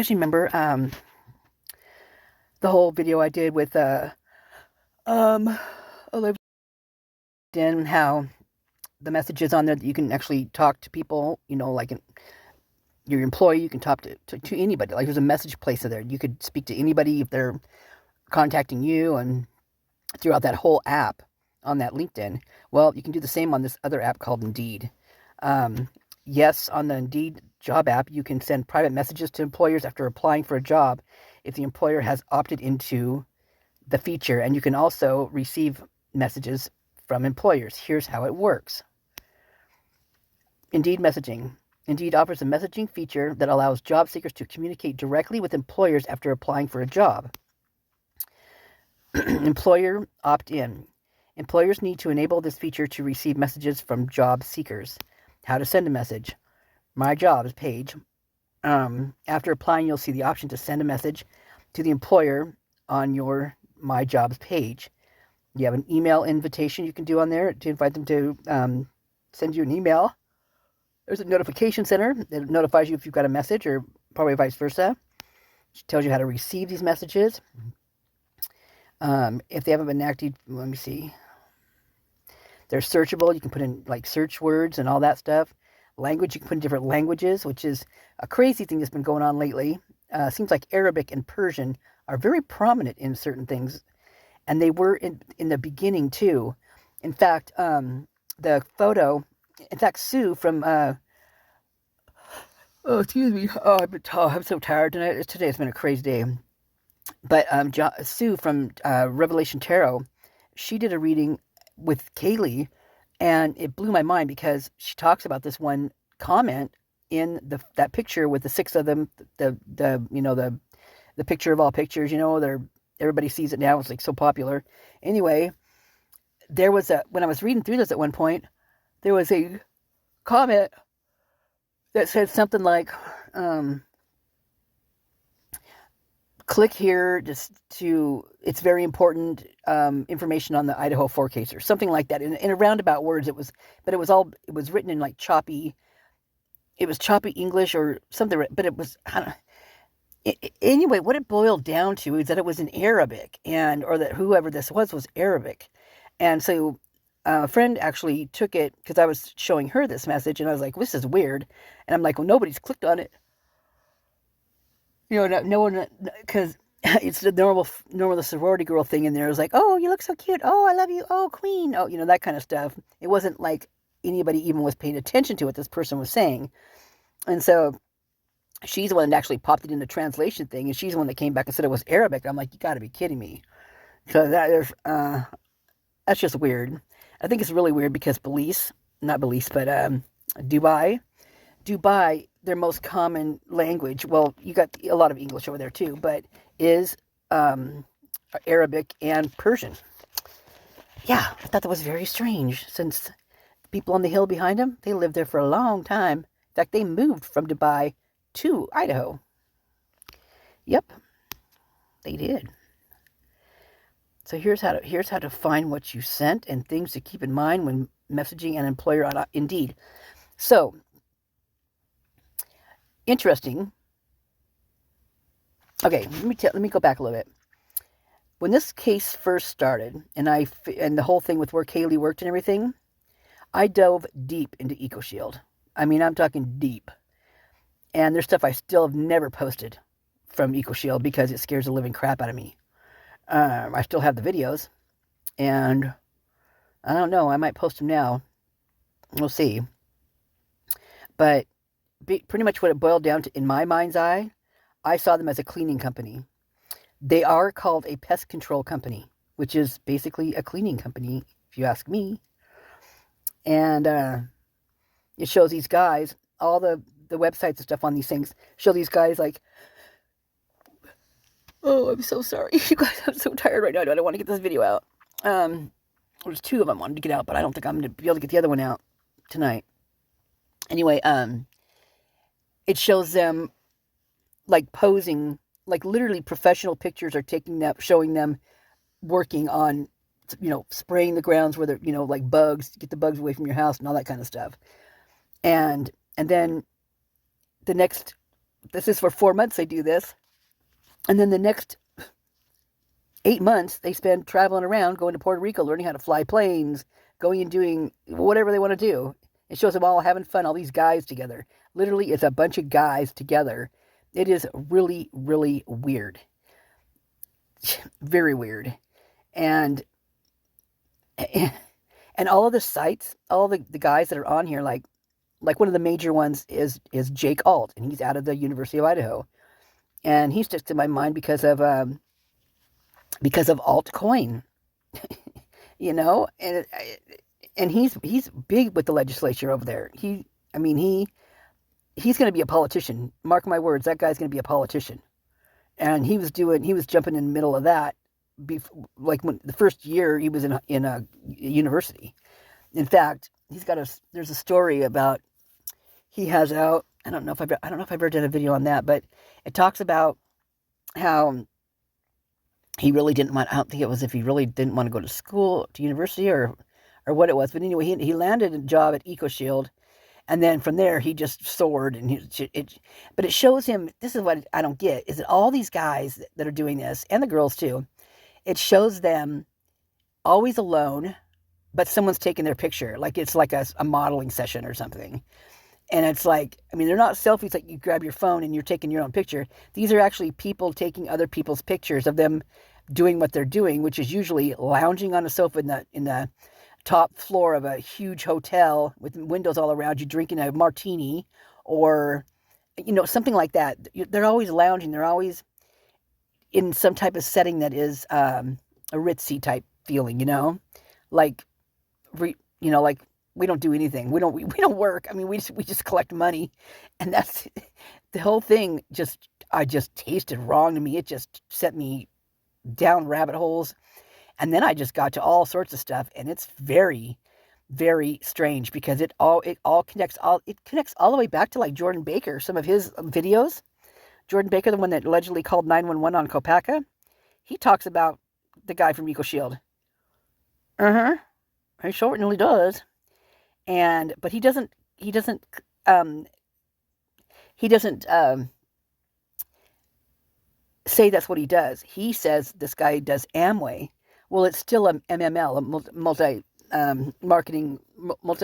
guys remember the whole video I did with um Olivia and how the messages on there that you can actually talk to people, like your employee, you can talk to anybody. Like there's a message place there. You could speak to anybody if they're contacting you, and throughout that whole app on that LinkedIn. Well, you can do the same on this other app called Indeed. Yes, on the Indeed job app, you can send private messages to employers after applying for a job if the employer has opted into the feature, and you can also receive messages from employers. Here's how it works. Indeed messaging. Indeed offers a messaging feature that allows job seekers to communicate directly with employers after applying for a job. Employer opt-in. Employers need to enable this feature to receive messages from job seekers. How to send a message. My Jobs page. After applying, you'll see the option to send a message to the employer on your My Jobs page. You have an email invitation you can do on there to invite them to send you an email. There's a notification center that notifies you if you've got a message, or probably vice versa. It tells you how to receive these messages. If they haven't been active, let me see. They're searchable. You can put in like search words and all that stuff. Language, you can put in different languages, which is a crazy thing that's been going on lately. Seems like Arabic and Persian are very prominent in certain things, and they were in the beginning too. In fact, Sue from excuse me. I'm so tired tonight. Today has been a crazy day. But Sue from Revelation Tarot, she did a reading with Kaylee, and it blew my mind because she talks about this one comment in that picture with the six of them, the picture of all pictures. Everybody sees it now. It's like so popular. Anyway, when I was reading through this at one point, there was a comment that said something like, click here it's very important information on the IDAHO4 case, or something like that. In a roundabout words, it was written in like choppy English or something, but it was, anyway, what it boiled down to is that it was in Arabic, or that whoever this was Arabic. And so a friend actually took it, because I was showing her this message, and I was like, this is weird. And I'm like, well, nobody's clicked on it. No one, because it's the normal the sorority girl thing in there. It was like, oh, you look so cute. Oh, I love you. Oh, queen. Oh, that kind of stuff. It wasn't like anybody even was paying attention to what this person was saying. And so she's the one that actually popped it in the translation thing, and she's the one that came back and said it was Arabic. I'm like, you got to be kidding me. So that's just weird. I think it's really weird because Dubai, their most common language, well, you got a lot of English over there too, but is Arabic and Persian. Yeah, I thought that was very strange, since the people on the hill behind them, they lived there for a long time. In fact, they moved from Dubai to Idaho. Yep, they did. So here's how to find what you sent and things to keep in mind when messaging an employer on Indeed. So, interesting. Okay, let me go back a little bit. When this case first started, and the whole thing with where Kaylee worked and everything, I dove deep into EcoShield. I mean, I'm talking deep. And there's stuff I still have never posted from EcoShield because it scares the living crap out of me. I still have the videos, and I don't know, I might post them now. We'll see. But pretty much what it boiled down to, in my mind's eye, I saw them as a cleaning company. They are called a pest control company, which is basically a cleaning company, if you ask me. And it shows these guys, all the websites and stuff on these things, show these guys like, oh, I'm so sorry, you guys, I'm so tired right now. I don't want to get this video out. There's two of them I wanted to get out, but I don't think I'm going to be able to get the other one out tonight. Anyway, it shows them like posing, like literally professional pictures are taking them, showing them working on, spraying the grounds where they're, like bugs, to get the bugs away from your house and all that kind of stuff. And then the next This is for 4 months they do this. And then the next 8 months they spend traveling around, going to Puerto Rico, learning how to fly planes, going and doing whatever they want to do. It shows them all having fun, all these guys together. Literally, it's a bunch of guys together. It is really, really weird. Very weird. And all of the sites, all the guys that are on here, like one of the major ones is Jake Alt, and he's out of the University of Idaho. And he sticks to my mind because of altcoin, and he's big with the legislature over there. He's going to be a politician. Mark my words, that guy's going to be a politician. And he was jumping in the middle of that, like when the first year he was in a university. In fact, there's a story about he has out. I don't know if I've ever done a video on that, but it talks about how he really didn't want. I don't think it was if he really didn't want to go to school, to university, or what it was. But anyway, he landed a job at EcoShield, and then from there he just soared. But it shows him. This is what I don't get: is that all these guys that are doing this, and the girls too, it shows them always alone, but someone's taking their picture, like it's like a modeling session or something. And it's like, they're not selfies like you grab your phone and you're taking your own picture. These are actually people taking other people's pictures of them doing what they're doing, which is usually lounging on a sofa in the top floor of a huge hotel with windows all around you, drinking a martini or, something like that. They're always lounging. They're always in some type of setting that is a ritzy type feeling, like we don't do anything. We don't work. We just collect money, and that's the whole thing. I just tasted wrong to me. It just set me down rabbit holes, and then I just got to all sorts of stuff, and it's very, very strange because it all connects all the way back to like Jordan Baker. Some of his videos, Jordan Baker, the one that allegedly called 911 on Kopaka, he talks about the guy from EcoShield. He certainly does. But he doesn't say that's what he does. He says this guy does Amway. Well, it's still a MML, a multi marketing, what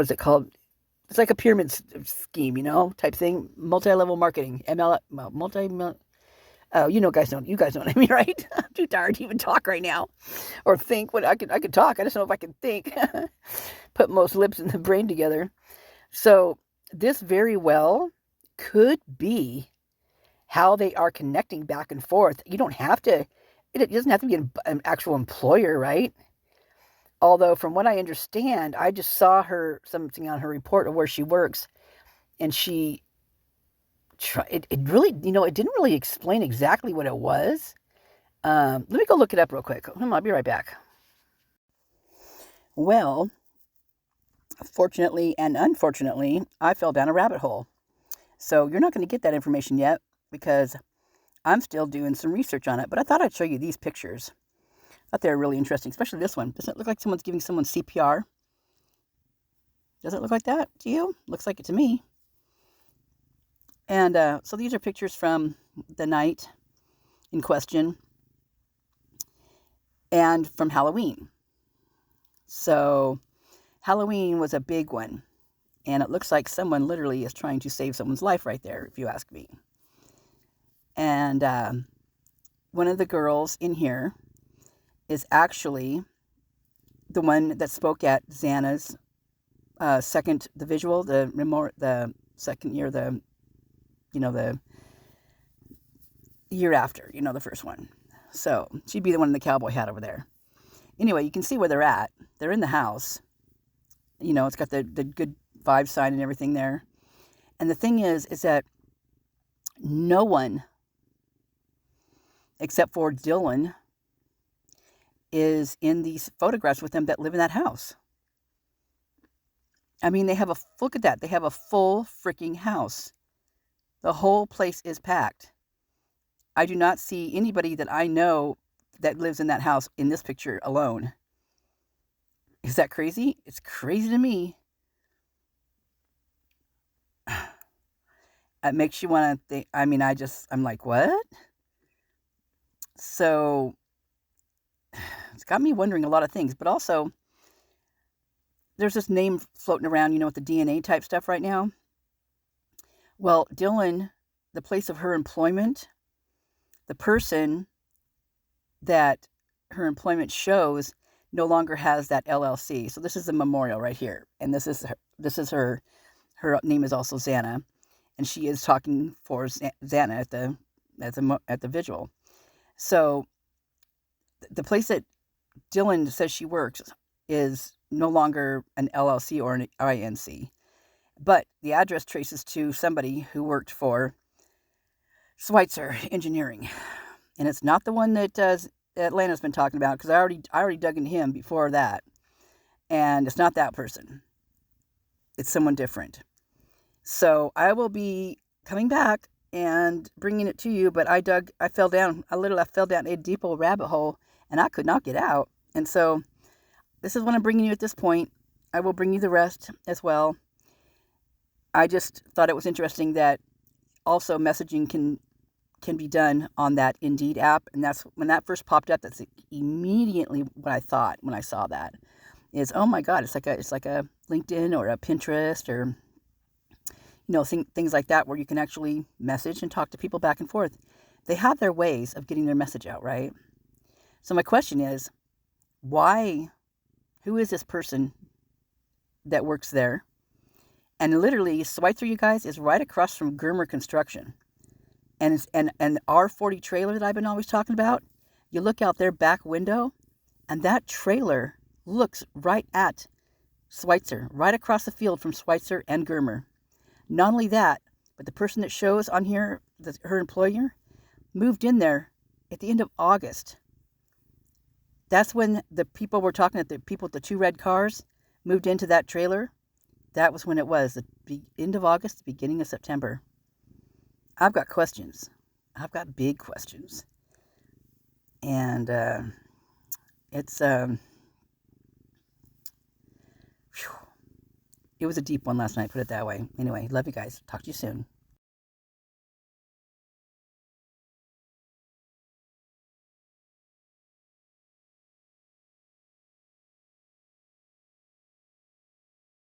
is it called? It's like a pyramid scheme, type thing. Multi-level marketing, ML, oh, you guys know what I mean, right? I'm too tired to even talk right now, or think. What I could talk. I just don't know if I can think. Put most lips and the brain together. So this very well could be how they are connecting back and forth. You don't have to. It doesn't have to be an actual employer, right? Although, from what I understand, I just saw something on her report of where she works, and it really, it didn't really explain exactly what it was. Let me go look it up real quick. I'll be right back. Well, fortunately and unfortunately, I fell down a rabbit hole. So you're not going to get that information yet because I'm still doing some research on it. But I thought I'd show you these pictures. I thought they were really interesting, especially this one. Doesn't it look like someone's giving someone CPR? Does it look like that to you? Looks like it to me. And so these are pictures from the night in question and from Halloween. So Halloween was a big one. And it looks like someone literally is trying to save someone's life right there, if you ask me. And one of the girls in here is actually the one that spoke at Xana's the second year, the year after, the first one. So she'd be the one in the cowboy hat over there. Anyway, you can see where they're at. They're in the house. It's got the good vibe sign and everything there. And the thing is that no one except for Dylan is in these photographs with them that live in that house. Look at that. They have a full freaking house. The whole place is packed. I do not see anybody that I know that lives in that house in this picture alone. Is that crazy? It's crazy to me. It makes you want to think. I mean, I'm like, what? So it's got me wondering a lot of things. But also, there's this name floating around, with the DNA type stuff right now. Well, Dylan, the place of her employment, the person that her employment shows no longer has that LLC. So this is a memorial right here, and this is her. Her name is also Xana, and she is talking for Xana at the vigil. So the place that Dylan says she works is no longer an LLC or an INC, but the address traces to somebody who worked for Schweitzer Engineering, and it's not the one that Atlanta's been talking about, because I already dug into him before that, and it's not that person. It's someone different. So I will be coming back and bringing it to you, but I fell down a deep old rabbit hole, and I could not get out. And so this is what I'm bringing you at this point. I will bring you the rest as well. I just thought it was interesting that also messaging can be done on that Indeed app, and that's when that first popped up. That's immediately what I thought when I saw that is, oh my God, it's like a LinkedIn or a Pinterest or things like that, where you can actually message and talk to people back and forth. They have their ways of getting their message out, right? So my question is, why? Who is this person that works there? And literally, Schweitzer, you guys, is right across from Germer Construction. And R40 trailer that I've been always talking about, you look out their back window, and that trailer looks right at Schweitzer, right across the field from Schweitzer and Germer. Not only that, but the person that shows on here, her employer, moved in there at the end of August. That's when the people were talking, the people with the 2 red cars moved into that trailer. That was when it was, the end of August, the beginning of September. I've got questions. I've got big questions. And it's... It was a deep one last night, put it that way. Anyway, love you guys. Talk to you soon.